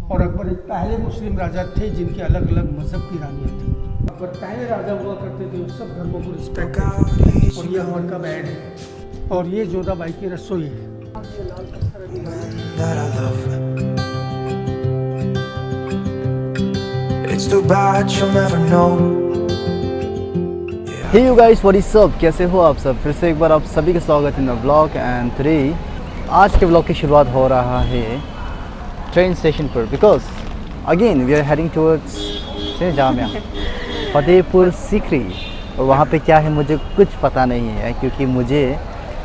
और अकबर एक पहले मुस्लिम राजा थे जिनके अलग अलग मजहब की रानियाँ थी। अकबर पहले राजा हुआ करते थे, सब धर्मों को रिस्पेक्ट करते थे। और ये अकबर का बेड है और ये जोधाबाई की रसोई है। Hey you guys, what is up? कैसे हो आप सब? फिर से एक बार आप सभी का स्वागत है इन व्लॉग एंड टुडे आज के व्लॉग की शुरुआत हो रहा है ट्रेन स्टेशन पर because again we are heading towards Jamia Fatehpur Sikri. और वहाँ पे क्या है मुझे कुछ पता नहीं है क्योंकि मुझे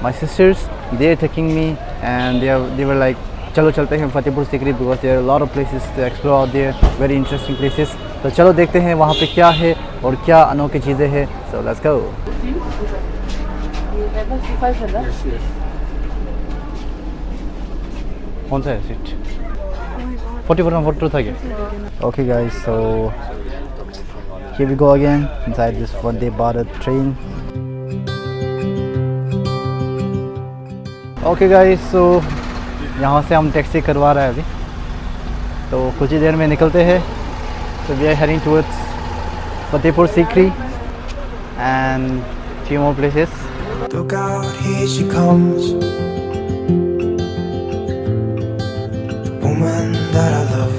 my sisters they are taking me and they were like चलो चलते हैं Fatehpur Sikri because there are lot of places to explore out there, very interesting places. तो चलो देखते हैं वहाँ पे क्या है और क्या अनोखी चीज़ें हैं। So let's go. कौन सा है सीट? 44 और 42 था क्या? Okay guys, so here we go again inside this Vande Bharat train. Okay guys, so यहाँ से हम टैक्सी करवा रहे हैं अभी, तो कुछ ही देर में निकलते हैं। So we are heading towards Fatehpur Sikri and few more places. Look out, here she comes, the woman that I love.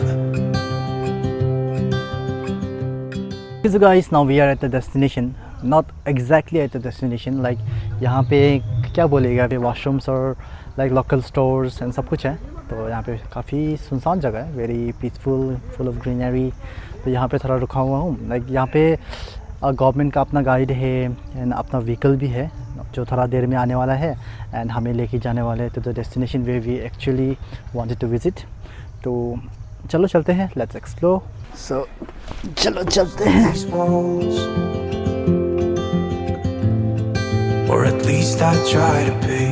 So guys, now we are at the destination. Not exactly at the destination. Like यहाँ पे क्या बोलेगा पे washrooms और like local stores and सब कुछ है। तो यहाँ पे काफ़ी सुनसान जगह है, very peaceful, full of greenery. तो यहाँ पे थोड़ा रुका हुआ हूँ। लाइक यहाँ पे गवर्नमेंट का अपना गाइड है एंड अपना व्हीकल भी है जो थोड़ा देर में आने वाला है एंड हमें लेके जाने वाले हैं to the destination way we actually wanted to visit. तो चलो चलते हैं, लेट्स एक्सप्लोर। सो चलो चलते हैं। Or at least I try to be,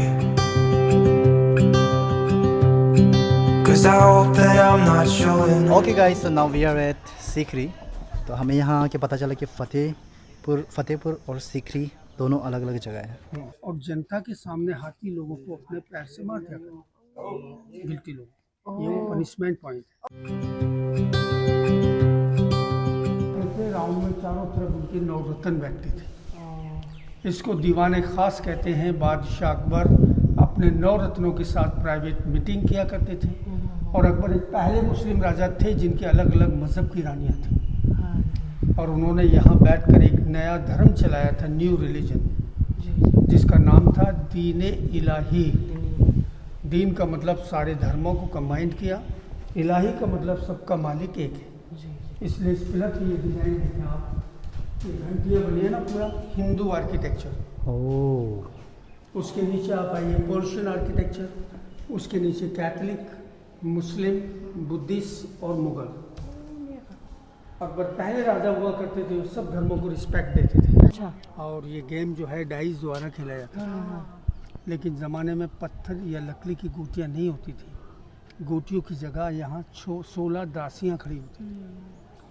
'cause I hope that I'm not showing. Okay guys, so now we are at Sikri. तो हमें यहाँ के पता चला कि फतेहपुर और सीकरी दोनों अलग अलग जगह है। और जनता के सामने हाथी लोगों को अपने पैर से मार दिया करते, गिल्टी लोग। ये वो पनिशमेंट पॉइंट है। राउंड में चारों तरफ उनके नौरत्न बैठते थे। इसको दीवाने खास कहते हैं। बादशाह अकबर अपने नौरत्नों के साथ प्राइवेट मीटिंग किया करते थे। और अकबर एक पहले मुस्लिम राजा थे जिनके अलग अलग मजहब की रानियाँ थीं। और उन्होंने यहाँ बैठकर एक नया धर्म चलाया था, न्यू रिलीजन, जिसका नाम था दीन इलाही। दीन का मतलब सारे धर्मों को कंबाइंड किया, इलाही का मतलब सबका मालिक एक है। इसलिए इस पिलर की ये डिज़ाइन देखें आप, ये घंटियाँ बनी है ना, पूरा हिंदू आर्किटेक्चर। उसके नीचे आप आइए पर्शियन आर्किटेक्चर, उसके नीचे कैथलिक, मुस्लिम, बुद्धिस्ट और मुगल। अकबर पहले राजा हुआ करते थे, सब धर्मों को रिस्पेक्ट देते थे। अच्छा। और ये गेम जो है डाइस द्वारा खेला जाता था। लेकिन ज़माने में पत्थर या लकड़ी की गोटियाँ नहीं होती थी। गोटियों की जगह यहाँ 16 दासियाँ खड़ी होती थी,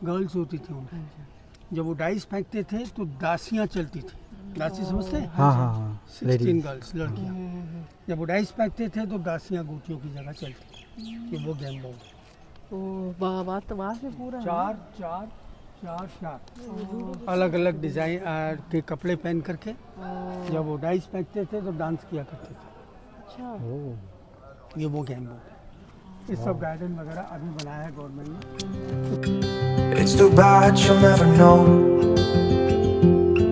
गर्ल्स होती थी उनकी। जब वो डाइस फेंकते थे तो दासियाँ चलती थी। दासी समझते हैं? हाँ। 16 गर्ल्स, लड़कियाँ। जब वो डाइस फेंकते थे तो दासियाँ गोटियों की जगह चलती थी। ये वो गेम बोर्ड। बात तो वहाँ से पूरा चार अलग अलग डिजाइन के कपड़े पहन करके जब वो डाइस फेंकते थे तो डांस किया करते थे। अच्छा। ये वो गेम बोर्ड। ये सब गार्डन वगैरह अभी बनाया है गवर्नमेंट ने। It's too bad she'll never know.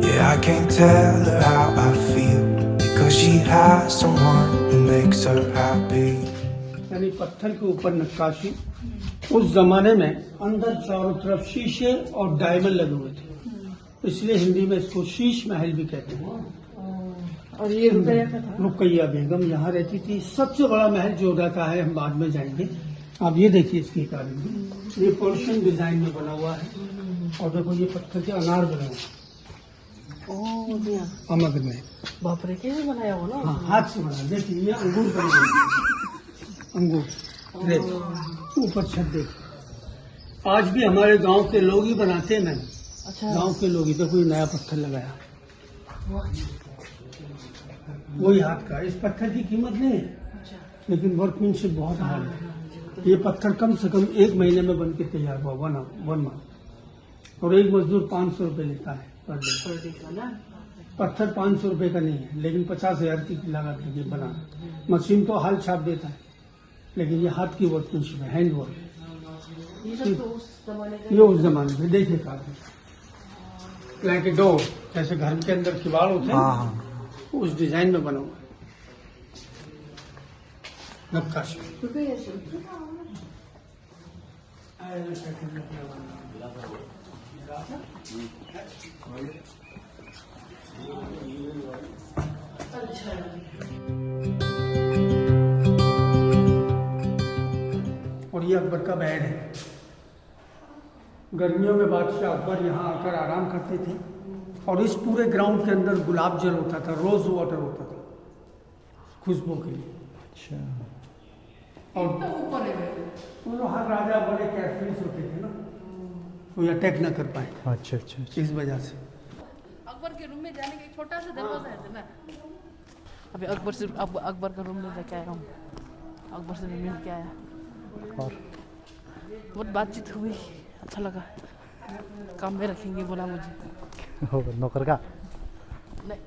Yeah, I can't tell her how I feel because she has someone who makes her happy. यानी पत्थर के ऊपर नक्काशी। उस जमाने में अंदर चारों तरफ शीशे और डायमंड लगे हुए थे, इसलिए हिंदी में इसको शीश महल भी कहते हैं। और ये रुकैया बेगम यहाँ रहती थी। सबसे बड़ा महल जोधा का है, हम बाद में जाएंगे। आप ये देखिए इसकी कारीगरी, ये पर्शियन डिजाइन में बना हुआ है। और देखो ये पत्थर के अनार बने हुए, अमग में। बाप रे, कैसे बनाया हो ना? हाँ, हाथ से बना। देखिए ये अंगूर बने हुए, अंगूर ऊपर छत देखिए। आज भी हमारे गांव के लोग ही बनाते हैं। मैंने अच्छा। गांव के लोग ही। देखो ये नया पत्थर लगाया, वही हाथ का। इस पत्थर की कीमत नहीं है, लेकिन वर्कमैनशिप बहुत हार्ड है। ये पत्थर कम से कम 1 महीने में बन के तैयार हुआ, वन मंथ। और एक मजदूर 500 रुपये लेता है पर डे का ना। पत्थर 500 रुपये का नहीं है, लेकिन 50,000 की लागत लगी बना। मशीन तो हाल छाप देता है, लेकिन ये हाथ की वर्कमैनशिप है, हैंड वर्क। ये सब तो उस जमाने का। ये उस जमाने में देखिए काफी लाइक ए डोर, जैसे घर के अंदर किवाड़ होते हैं, हाँ उस डिजाइन में बना हुआ है नक्काशी। और ये अकबर का बेड है। गर्मियों में बादशाह अकबर यहाँ आकर आराम करते थे, और इस पूरे ग्राउंड के अंदर गुलाब जल होता था, रोज वाटर होता था खुशबू के लिए। अच्छा। और वो हर राजा बड़े केयरफुल होते थे ना, कोई अटैक ना कर पाए, अच्छा अच्छा अच्छा। इस वजह से। अकबर के रूम में जाने का एक छोटा सा दरवाजा है ना। अभी अकबर का रूम में जाके आया हूँ, अकबर से मैं मिल के आया और बहुत बातचीत हुई, अच्छा लगा। काम में रखेंगे बोला मुझे। हो नौकर का नहीं,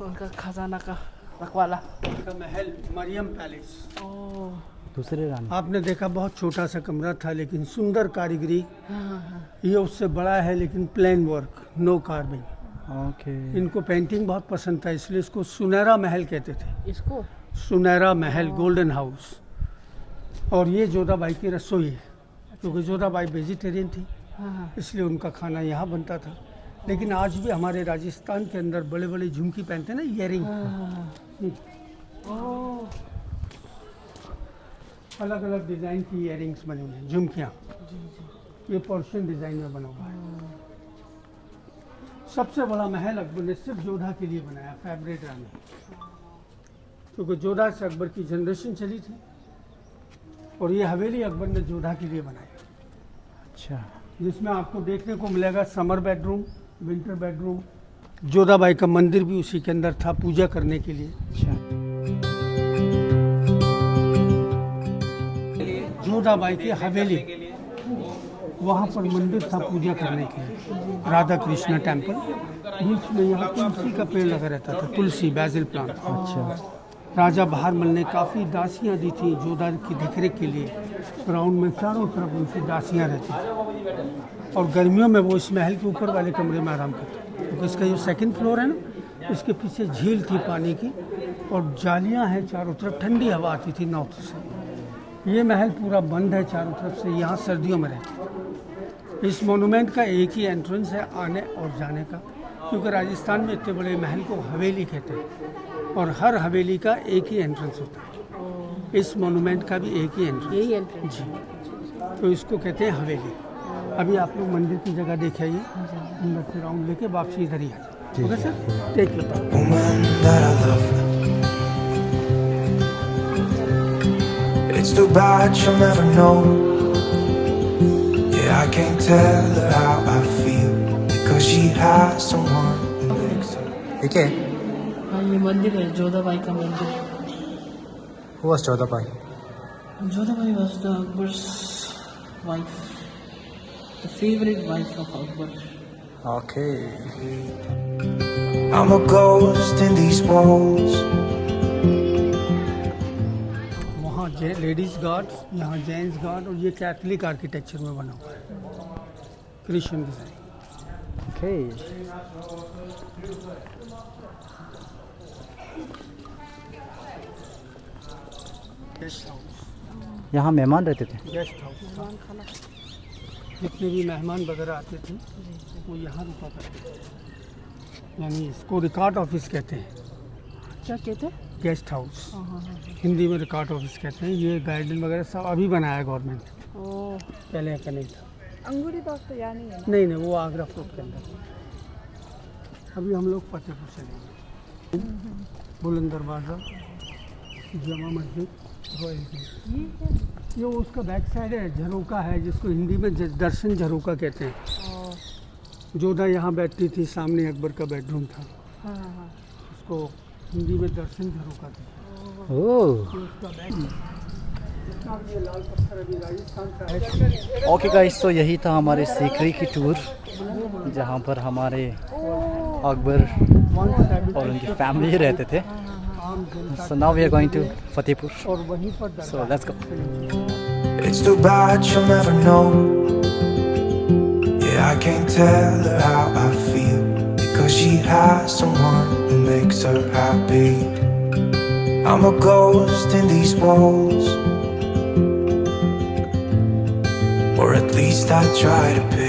उनका खजाना का रखवाला। उनका महल मरियम पैलेस। ओह दूसरे रानी। आपने देखा बहुत छोटा सा कमरा था, लेकिन सुंदर कारीगरी। ये उससे बड़ा है, लेकिन plain work, no carving. Okay. इनको पेंटिंग बहुत पसंद था, इसलिए इसको सुनहरा महल कहते थे। इसको सुनहरा महल, गोल्डन हाउस। और ये जोधाबाई की रसोई है, क्योंकि जोधाबाई वेजिटेरियन थी, इसलिए उनका खाना यहाँ बनता था। लेकिन आज भी हमारे राजस्थान के अंदर बड़े बड़े झुमकी पहनते हैं ना, इयरिंग। अलग अलग डिजाइन की इयरिंग्स बने हुए हैं, झुमकियाँ। ये पर्शियन डिजाइन में बना हुआ है। सबसे बड़ा महल अकबर ने सिर्फ जोधा के लिए बनाया, फेवरेट रानी, क्योंकि जोधा से अकबर की जनरेशन चली थी। और ये हवेली अकबर ने जोधा के लिए बनाई। अच्छा। जिसमें आपको देखने को मिलेगा summer bedroom, winter bedroom. Jodha Bai का मंदिर भी उसी के अंदर था, पूजा करने के लिए। अच्छा। जोधाबाई की हवेली, वहाँ पर मंदिर था पूजा करने के लिए, राधा कृष्ण टेम्पल। बीच में यहाँ तुलसी का पेड़ लगा रहता था, तुलसी, बैजिल प्लांट। अच्छा। राजा बहारमल ने काफ़ी दासियाँ दी थी जोधा की देखरेख के लिए। ग्राउंड में चारों तरफ उनकी दासियाँ रहती थी, और गर्मियों में वो इस महल के ऊपर वाले कमरे में आराम करते, क्योंकि इसका जो 2nd फ्लोर है ना, इसके पीछे झील थी पानी की, और जालियाँ हैं चारों तरफ, ठंडी हवा आती थी नॉर्थ से। ये महल पूरा बंद है चारों तरफ से, यहाँ सर्दियों में रहती। इस मोनूमेंट का एक ही एंट्रेंस है आने और जाने का, क्योंकि राजस्थान में इतने बड़े महल को हवेली कहते हैं, और हर हवेली का एक ही एंट्रेंस होता है। इस मोनूमेंट का भी एक ही एंट्रेंस। यही एंट्रेंस जी, तो इसको कहते हैं हवेली। अभी आप लोग मंदिर की जगह देख आइए, अंदर से राउंड लेके वापसी इधर ही आ जाए। Okay sir, take your time. Woman that I love, it's too bad she'll never know. Yeah, I can't tell her how I feel, because she has someone. ठीक है। हाँ, ये मंदिर है जोधाबाई का मंदिर। Who was Jodha Bai? Jodha Bai was the Akbar's wife, the favorite wife of Akbar. Okay. I'm a ghost in these walls. वहाँ ladies guards, यहाँ जेंट्स गार्ड, और ये कैथलिक आर्किटेक्चर में बना हुआ है, Christian design. Okay. Guest house, यहाँ मेहमान रहते थे। गेस्ट हाउस, जितने भी मेहमान वगैरह आते थे वो यहाँ रुका करते थे। यानी इसको रिकॉर्ड ऑफिस कहते हैं। क्या कहते हैं? गेस्ट हाउस, हिंदी में रिकॉर्ड ऑफिस कहते हैं। ये गार्डन वगैरह सब अभी बनाया गवर्नमेंट ने, ओह, पहले का नहीं था। अंगूरी बाग तो यहाँ नहीं है ना? नहीं नहीं, वो आगरा फोर्ट के अंदर। अभी हम लोग फतेहपुर चलेंगे। बुलंद दरवाज़ा, जमा मस्जिद, रॉयल गेट। ये उसका बैक साइड है, झरोका है, जिसको हिंदी में दर्शन झरोका कहते हैं। जोधा यहाँ बैठती थी, सामने अकबर का बेडरूम था, उसको हिंदी में दर्शन झरोका कहते हैं। ओह। ये उसका बैक, जितना भी ये लाल पत्थर अभी राजस्थान का है। ओके गाइस, तो यही था हमारे सीकरी की टूर, जहाँ पर हमारे अकबर और उनकी फैमिली रहते थे। So now we are going to Fatehpur, और वहीं पर so let's go. It's too bad she'll never know. Yeah, I can't tell her how I feel, because she has someone who makes her happy. I'm a ghost in these walls, or at least I try to be.